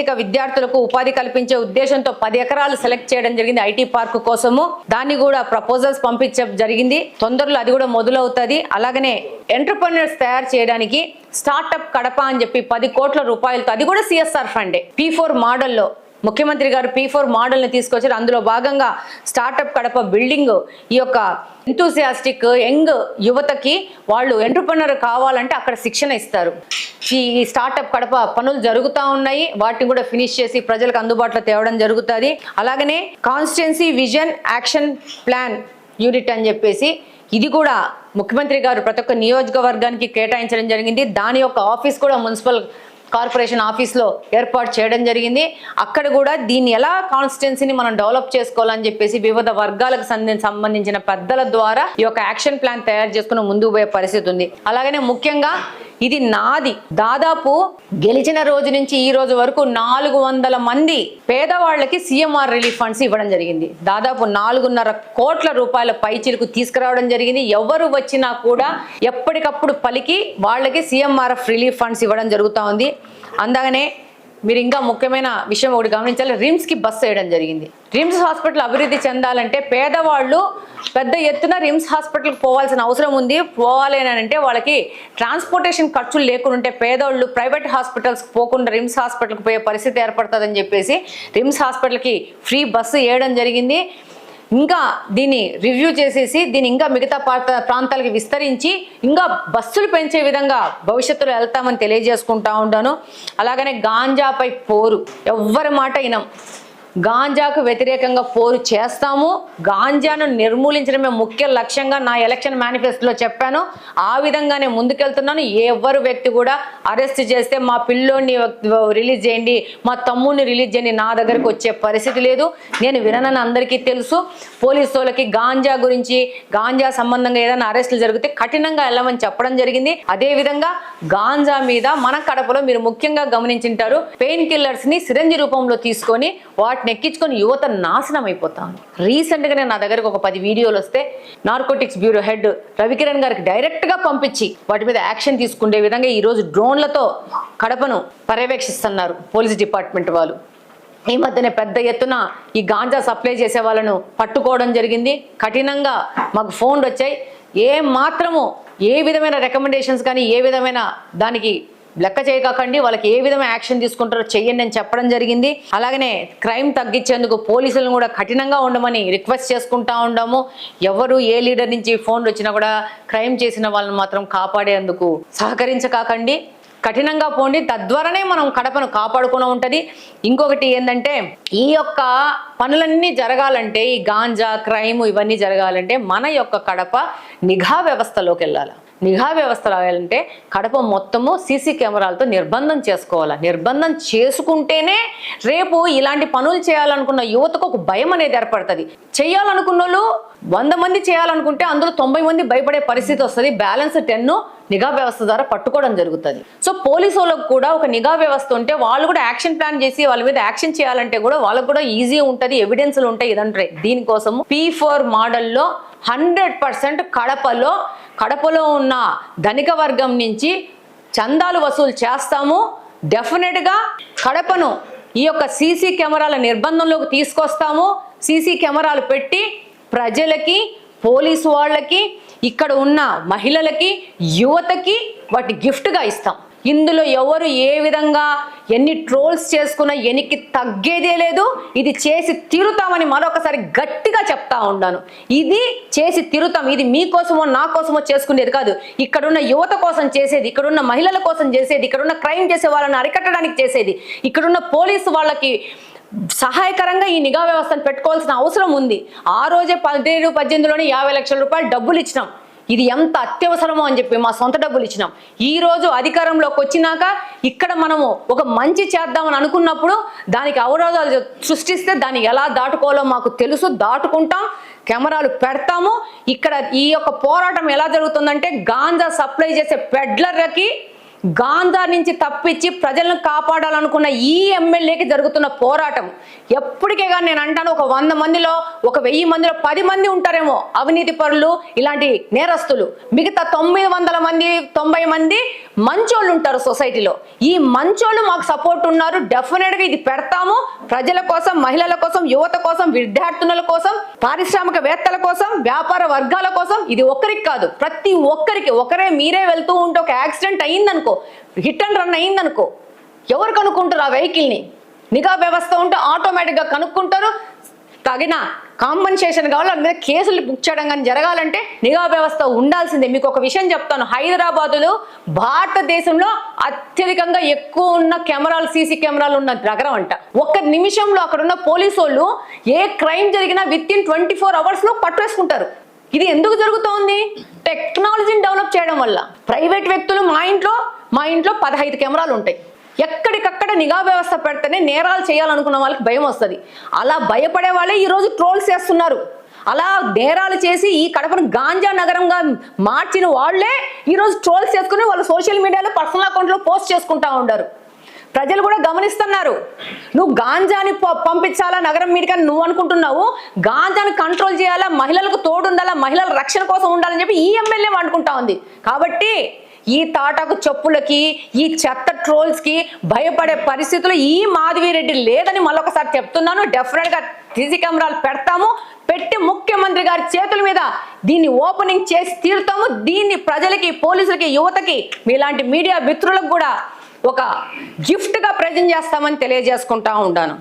సాంకేతిక విద్యార్థులకు ఉపాధి కల్పించే ఉద్దేశంతో 10 ఎకరాలు సెలెక్ట్ చేయడం జరిగింది ఐటీ పార్క్ కోసము. దాన్ని కూడా ప్రపోజల్స్ పంపించడం జరిగింది. తొందరలో అది కూడా మొదలవుతుంది. అలాగనే ఎంటర్‌ప్రెన్యూర్స్ తయారు చేయడానికి స్టార్టప్ కడప అని చెప్పి 10 కోట్ల రూపాయలతో, అది కూడా సిఎస్ఆర్ ఫండే, P4 మోడల్లో ముఖ్యమంత్రి గారు P4 మోడల్ని తీసుకొచ్చారు. అందులో భాగంగా స్టార్టప్ కడప బిల్డింగ్ ఈ యొక్క ఎంతూసియాస్టిక్ యంగ్ యువతకి వాళ్ళు ఎంటర్‌ప్రెన్యూర్ కావాలంటే అక్కడ శిక్షణ ఇస్తారు. ఈ స్టార్టప్ కడప పనులు జరుగుతూ ఉన్నాయి. వాటిని కూడా ఫినిష్ చేసి ప్రజలకు అందుబాటులో తేవడం జరుగుతుంది. అలాగనే constituency vision action plan unit అని చెప్పేసి ఇది కూడా ముఖ్యమంత్రి గారు ప్రతి ఒక్క నియోజకవర్గానికి కేటాయించడం జరిగింది. దాని యొక్క ఆఫీస్ కూడా మున్సిపల్ కార్పొరేషన్ ఆఫీస్లో ఏర్పాటు చేయడం జరిగింది. అక్కడ కూడా దీన్ని ఎలా కాన్స్టిట్యుయెన్సీని మనం డెవలప్ చేసుకోవాలని చెప్పేసి వివిధ వర్గాలకు సంబంధించిన పెద్దల ద్వారా ఈ యొక్క యాక్షన్ ప్లాన్ తయారు చేసుకుని ముందుకు పోయే పరిస్థితి ఉంది. అలాగనే ముఖ్యంగా ఇది నాది దాదాపు గెలిచిన రోజు నుంచి ఈ రోజు వరకు 400 మంది పేదవాళ్ళకి సీఎంఆర్ రిలీఫ్ ఫండ్స్ ఇవ్వడం జరిగింది. దాదాపు 4.5 కోట్ల రూపాయల పైచిలకు తీసుకురావడం జరిగింది. ఎవరు వచ్చినా కూడా ఎప్పటికప్పుడు పలికి వాళ్ళకి సీఎంఆర్ఎఫ్ రిలీఫ్ ఫండ్స్ ఇవ్వడం జరుగుతూ ఉంది. అందగానే మీరు ఇంకా ముఖ్యమైన విషయం ఒకటి గమనించాలి, రిమ్స్కి బస్సు వేయడం జరిగింది. రిమ్స్ హాస్పిటల్ అభివృద్ధి చెందాలంటే పేదవాళ్ళు పెద్ద ఎత్తున రిమ్స్ హాస్పిటల్కి పోవాల్సిన అవసరం ఉంది. పోవాలి అని అంటే వాళ్ళకి ట్రాన్స్పోర్టేషన్ ఖర్చులు లేకుండా పేదవాళ్ళు ప్రైవేట్ హాస్పిటల్స్కి పోకుండా రిమ్స్ హాస్పిటల్కి పోయే పరిస్థితి ఏర్పడుతుందని చెప్పేసి రిమ్స్ హాస్పిటల్కి ఫ్రీ బస్సు వేయడం జరిగింది. ఇంకా దీన్ని రివ్యూ చేసేసి దీన్ని ఇంకా మిగతా ప్రాంతాలకి విస్తరించి ఇంకా బస్సులు పెంచే విధంగా భవిష్యత్తులో వెళ్తామని తెలియజేసుకుంటా ఉంటాను. అలాగనే గాంజాపై పోరు, ఎవ్వరి మాట వినం. గాంజాకు వ్యతిరేకంగా పోరు చేస్తాము. గాంజాను నిర్మూలించడమే ముఖ్య లక్ష్యంగా నా ఎలక్షన్ మేనిఫెస్టోలో చెప్పాను. ఆ విధంగానే ముందుకెళ్తున్నాను. ఎవరు వ్యక్తి కూడా అరెస్ట్ చేస్తే మా పిల్లోని రిలీజ్ చేయండి, మా తమ్ముడిని రిలీజ్ చేయండి, నా దగ్గరకు వచ్చే పరిస్థితి లేదు. నేను విననని అందరికీ తెలుసు. పోలీసు వాళ్ళకి గాంజా గురించి, గాంజా సంబంధంగా ఏదైనా అరెస్టులు జరిగితే కఠినంగా వెళ్ళమని చెప్పడం జరిగింది. అదేవిధంగా గాంజా మీద మన కడపలో మీరు ముఖ్యంగా గమనించుంటారు, పెయిన్ కిల్లర్స్ ని సిరంజి రూపంలో తీసుకొని వాటిని ఎక్కించుకొని యువత నాశనం అయిపోతాను. రీసెంట్గానే నా దగ్గరకు ఒక 10 వీడియోలు వస్తే నార్కోటిక్స్ బ్యూరో హెడ్ రవికిరణ్ గారికి డైరెక్ట్గా పంపించి వాటి మీద యాక్షన్ తీసుకునే విధంగా ఈరోజు డ్రోన్లతో కడపను పర్యవేక్షిస్తున్నారు పోలీస్ డిపార్ట్మెంట్ వాళ్ళు. ఈ మధ్యనే పెద్ద ఎత్తున ఈ గాంజా సప్లై చేసే వాళ్ళను పట్టుకోవడం జరిగింది. కఠినంగా మాకు ఫోన్లు వచ్చాయి. ఏ విధమైన రికమెండేషన్స్ కానీ ఏ విధమైన దానికి లెక్క చేయకండి, వాళ్ళకి ఏ విధమైన యాక్షన్ తీసుకుంటారో చెయ్యండి అని చెప్పడం జరిగింది. అలాగనే క్రైమ్ తగ్గించేందుకు పోలీసులను కూడా కఠినంగా ఉండమని రిక్వెస్ట్ చేసుకుంటా ఉన్నాము. ఎవరు ఏ లీడర్ నుంచి ఫోన్లు వచ్చినా కూడా క్రైమ్ చేసిన వాళ్ళని మాత్రం కాపాడేందుకు సహకరించకండి, కఠినంగా పోండి. తద్వారానే మనం కడపను కాపాడుకుని ఉంటుంది. ఇంకొకటి ఏంటంటే ఈ యొక్క పనులన్నీ జరగాలంటే, ఈ గాంజా క్రైమ్ ఇవన్నీ జరగాలంటే మన యొక్క కడప నిఘా వ్యవస్థలోకి వెళ్ళాలి. నిఘా వ్యవస్థ రాయాలంటే కడప మొత్తము సీసీ కెమెరాలతో నిర్బంధం చేసుకోవాలి. నిర్బంధం చేసుకుంటేనే రేపు ఇలాంటి పనులు చేయాలనుకున్న యువతకు ఒక భయం అనేది ఏర్పడుతుంది. చేయాలనుకున్న వాళ్ళు 100 మంది చేయాలనుకుంటే అందులో 90 మంది భయపడే పరిస్థితి వస్తుంది. బ్యాలెన్స్ 10 నిఘా వ్యవస్థ ద్వారా పట్టుకోవడం జరుగుతుంది. సో పోలీసు వాళ్ళకు కూడా ఒక నిఘా వ్యవస్థ ఉంటే వాళ్ళు కూడా యాక్షన్ ప్లాన్ చేసి వాళ్ళ మీద యాక్షన్ చేయాలంటే కూడా వాళ్ళకు కూడా ఈజీ ఉంటుంది, ఎవిడెన్స్లు ఉంటాయి. ఇదంటే దీనికోసము P4 మోడల్లో 100% కడపలో ఉన్న ధనిక వర్గం నుంచి చందాలు వసూలు చేస్తాము. డెఫినెట్గా కడపను ఈ యొక్క సీసీ కెమెరాల నిర్బంధంలోకి తీసుకొస్తాము. సీసీ కెమెరాలు పెట్టి ప్రజలకి, పోలీసు వాళ్ళకి, ఇక్కడ ఉన్న మహిళలకి, యువతకి వాటి గిఫ్ట్గా ఇస్తాం. ఇందులో ఎవరు ఏ విధంగా ఎన్ని ట్రోల్స్ చేసుకున్నా ఎనికి తగ్గేదే లేదు. ఇది చేసి తీరుతామని మరొకసారి గట్టిగా చెప్తా ఉన్నాను. ఇది చేసి తీరుతాం. ఇది మీకోసమో నా కోసమో చేసుకునేది కాదు. ఇక్కడున్న యువత కోసం చేసేది, ఇక్కడున్న మహిళల కోసం చేసేది, ఇక్కడున్న క్రైమ్ చేసే వాళ్ళని అరికట్టడానికి చేసేది, ఇక్కడున్న పోలీసు వాళ్ళకి సహాయకరంగా ఈ నిఘా వ్యవస్థను పెట్టుకోవాల్సిన అవసరం ఉంది. ఆ రోజే 17-18లోనే 50 లక్షల రూపాయలు డబ్బులు ఇచ్చినాం. ఇది ఎంత అత్యవసరమో అని చెప్పి మా సొంత డబ్బులు ఇచ్చినాం. ఈ రోజు అధికారంలోకి వచ్చినాక ఇక్కడ మనము ఒక మంచి చేద్దామని అనుకున్నప్పుడు దానికి అవరోధాలు సృష్టిస్తే దాన్ని ఎలా దాటుకోవాలో మాకు తెలుసు. దాటుకుంటాం, కెమెరాలు పెడతాము. ఇక్కడ ఈ యొక్క పోరాటం ఎలా జరుగుతుందంటే గాంజా సప్లై చేసే పెడ్లర్లకి గాంజా నుంచి తప్పించి ప్రజలను కాపాడాలనుకున్న ఈ ఎమ్మెల్యేకి జరుగుతున్న పోరాటం ఎప్పటికే కానీ నేను అంటాను, ఒక 100 మందిలో, ఒక 1000 మందిలో 10 మంది ఉంటారేమో అవినీతి పరులు, ఇలాంటి నేరస్తులు. మిగతా 900 మంది 90 మంది మంచోళ్ళు ఉంటారు సొసైటీలో. ఈ మంచోళ్ళు మాకు సపోర్ట్ ఉన్నారు, డెఫినెట్ గా ఇది పెడతాము. ప్రజల కోసం, మహిళల కోసం, యువత కోసం, విద్యార్థుల కోసం, పారిశ్రామికవేత్తల కోసం, వ్యాపార వర్గాల కోసం. ఇది ఒక్కరికి కాదు, ప్రతి ఒక్కరికి. ఒకరే మీరే వెళ్తూ ఉంటే ఒక యాక్సిడెంట్ అయ్యిందనుకో, హిట్ అండ్ రన్ అయ్యిందనుకో, ఎవరు కనుక్కుంటారు ఆ వెహికల్ని? నిఘా వ్యవస్థ ఉంటే ఆటోమేటిక్గా కనుక్కుంటారు. తగిన కాంపన్సేషన్ కావాలి, దాని మీద కేసులు బుక్ చేయడం కానీ జరగాలంటే నిఘా వ్యవస్థ ఉండాల్సిందే. మీకు ఒక విషయం చెప్తాను, హైదరాబాదులో భారతదేశంలో అత్యధికంగా ఎక్కువ ఉన్న కెమెరాలు, సీసీ కెమెరాలు ఉన్న నగరం అంట. ఒక్క నిమిషంలో అక్కడ ఉన్న పోలీసు వాళ్ళు ఏ క్రైమ్ జరిగినా విత్-ఇన్ 24 hours లో పట్టువేసుకుంటారు. ఇది ఎందుకు జరుగుతోంది? టెక్నాలజీని డెవలప్ చేయడం వల్ల. ప్రైవేట్ వ్యక్తులు మా ఇంట్లో 15 కెమెరాలు ఉంటాయి. ఎక్కడికక్కడ నిఘా వ్యవస్థ పెడితేనే నేరాలు చేయాలనుకున్న వాళ్ళకి భయం వస్తుంది. అలా భయపడే వాళ్ళే ఈరోజు ట్రోల్స్ చేస్తున్నారు. అలా నేరాలు చేసి ఈ కడపను గాంజా నగరంగా మార్చిన వాళ్ళే ఈరోజు ట్రోల్స్ చేసుకుని వాళ్ళ సోషల్ మీడియాలో పర్సనల్ అకౌంట్లో పోస్ట్ చేసుకుంటా ఉంటారు. ప్రజలు కూడా గమనిస్తున్నారు. నువ్వు గాంజాని పంపించాలా నగరం మీదకి నువ్వు అనుకుంటున్నావు, గాంజాని కంట్రోల్ చేయాలా, మహిళలకు తోడు ఉండాలా, మహిళల రక్షణ కోసం ఉండాలని చెప్పి ఈ ఎమ్మెల్యే అనుకుంటా ఉంది. కాబట్టి ఈ తాటాకు చెప్పులకి, ఈ చెత్త ట్రోల్స్ కి భయపడే పరిస్థితులు ఈ మాధవిరెడ్డి లేదని మళ్ళొకసారి చెప్తున్నాను. డెఫినెట్ గా సీసీ కెమెరాలు పెడతాము, పెట్టి ముఖ్యమంత్రి గారి చేతుల మీద దీన్ని ఓపెనింగ్ చేసి తీరుతాము. దీన్ని ప్రజలకి, పోలీసులకి, యువతకి, మీలాంటి మీడియా మిత్రులకు కూడా ఒక గిఫ్ట్ గా ప్రజెంట్ చేస్తామని తెలియజేసుకుంటా ఉంటాను.